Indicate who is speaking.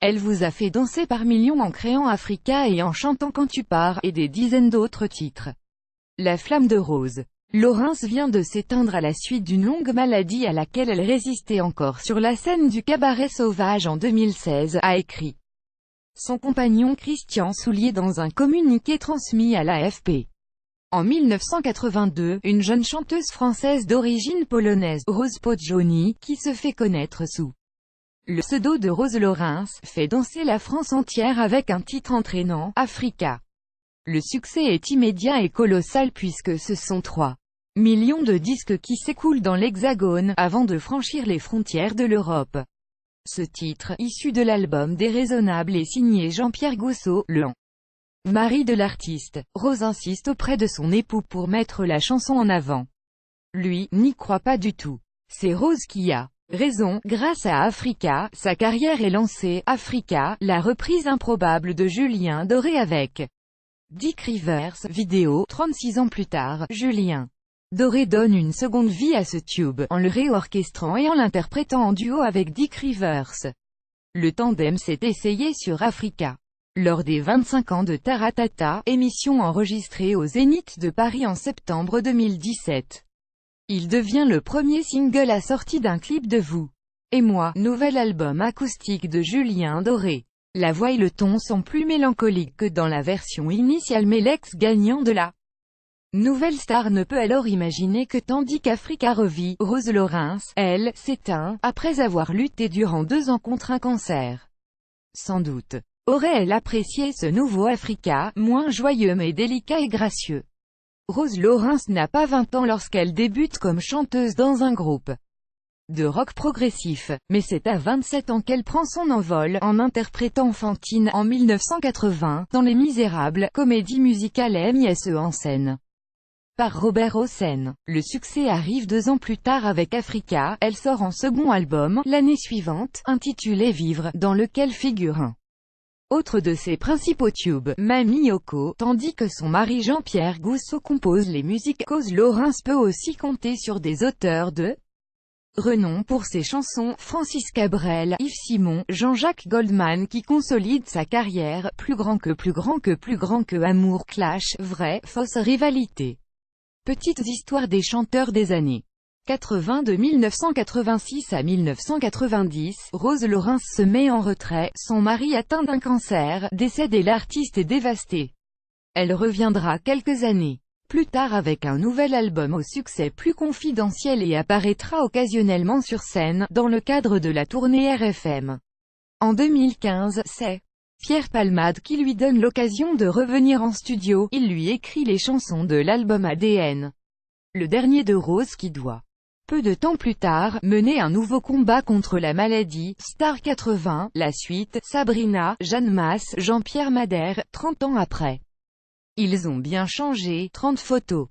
Speaker 1: Elle vous a fait danser par millions en créant Africa et en chantant Quand tu pars, et des dizaines d'autres titres. La flamme de Rose Laurens vient de s'éteindre à la suite d'une longue maladie à laquelle elle résistait encore sur la scène du Cabaret Sauvage en 2016, a écrit son compagnon Christian Soulier dans un communiqué transmis à l'AFP. En 1982, une jeune chanteuse française d'origine polonaise, Rose Podjony, qui se fait connaître sous le pseudo de Rose Laurens, fait danser la France entière avec un titre entraînant, Africa. Le succès est immédiat et colossal puisque ce sont 3 millions de disques qui s'écoulent dans l'Hexagone, avant de franchir les frontières de l'Europe. Ce titre, issu de l'album Déraisonnable, est signé Jean-Pierre Gousseau, le mari de l'artiste. Rose insiste auprès de son époux pour mettre la chanson en avant. Lui, n'y croit pas du tout. C'est Rose qui a raison. Grâce à Africa, sa carrière est lancée. Africa, la reprise improbable de Julien Doré avec Dick Rivers, vidéo. 36 ans plus tard, Julien Doré donne une seconde vie à ce tube, en le réorchestrant et en l'interprétant en duo avec Dick Rivers. Le tandem s'est essayé sur Africa lors des 25 ans de Taratata, émission enregistrée au Zénith de Paris en septembre 2017. Il devient le premier single assorti d'un clip de Vous et moi, nouvel album acoustique de Julien Doré. La voix et le ton sont plus mélancoliques que dans la version initiale, mais l'ex-gagnant de la nouvelle star ne peut alors imaginer que tandis qu'Africa revit, Rose Laurens, elle, s'éteint, après avoir lutté durant 2 ans contre un cancer. Sans doute aurait-elle apprécié ce nouveau Africa, moins joyeux mais délicat et gracieux. Rose Laurens n'a pas 20 ans lorsqu'elle débute comme chanteuse dans un groupe de rock progressif, mais c'est à 27 ans qu'elle prend son envol, en interprétant Fantine, en 1980, dans Les Misérables, comédie musicale mise en scène par Robert Hossein. Le succès arrive 2 ans plus tard avec Africa. Elle sort un second album, l'année suivante, intitulé Vivre, dans lequel figure un autre de ses principaux tubes, Mamie Yoko, tandis que son mari Jean-Pierre Gousseau compose les musiques. Rose Laurens peut aussi compter sur des auteurs de renom pour ses chansons, Francis Cabrel, Yves Simon, Jean-Jacques Goldman qui consolide sa carrière, plus grand que Amour, Clash, Vraie, fausse rivalité. Petites histoires des chanteurs des années 80. De 1986 à 1990, Rose Laurens se met en retrait, son mari atteint d'un cancer, décède et l'artiste est dévastée. Elle reviendra quelques années plus tard avec un nouvel album au succès plus confidentiel et apparaîtra occasionnellement sur scène, dans le cadre de la tournée RFM. En 2015, c'est Pierre Palmade qui lui donne l'occasion de revenir en studio. Il lui écrit les chansons de l'album ADN. Le dernier de Rose qui doit, peu de temps plus tard, mener un nouveau combat contre la maladie. Star 80, la suite, Sabrina, Jeanne Masse, Jean-Pierre Madère, 30 ans après. Ils ont bien changé. 30 photos.